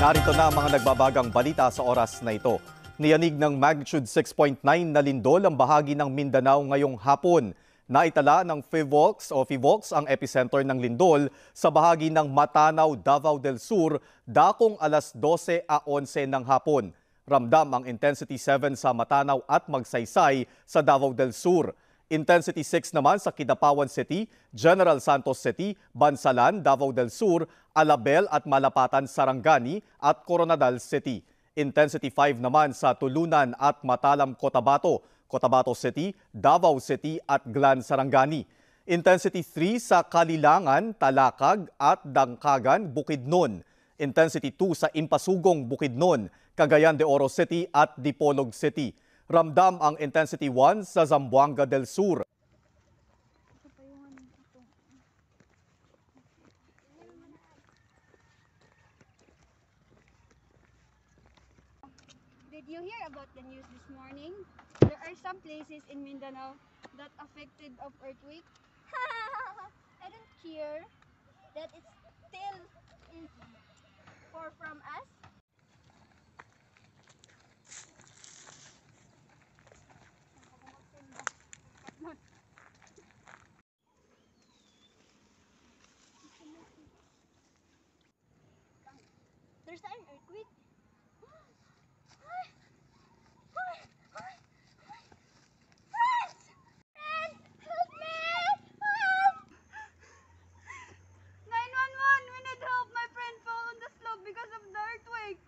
Narito na ang mga nagbabagang balita sa oras na ito. Niyanig ng magnitude 6.9 na lindol ang bahagi ng Mindanao ngayong hapon. Naitala ng PHIVOLCS ang epicenter ng lindol sa bahagi ng Matanaw, Davao del Sur, dakong alas 12:11 ng hapon. Ramdam ang intensity 7 sa Matanaw at Magsaysay sa Davao del Sur. Intensity 6 naman sa Kidapawan City, General Santos City, Bansalan, Davao del Sur, Alabel at Malapatan, Sarangani at Coronadal City. Intensity 5 naman sa Tulunan at Matalam, Cotabato City, Davao City at Glan, Sarangani. Intensity 3 sa Kalilangan, Talakag at Dangkagan, Bukidnon. Intensity 2 sa Impasugong, Bukidnon, Cagayan de Oro City at Dipolog City. Ramdam ang intensity 1 sa Zamboanga del Sur. Did you hear about the news this morning? There are some places in Mindanao that affected of earthquake. I don't care that it still is far from us. There's an earthquake. Help me! Help! 911! We need help! My friend fell on the slope because of the earthquake!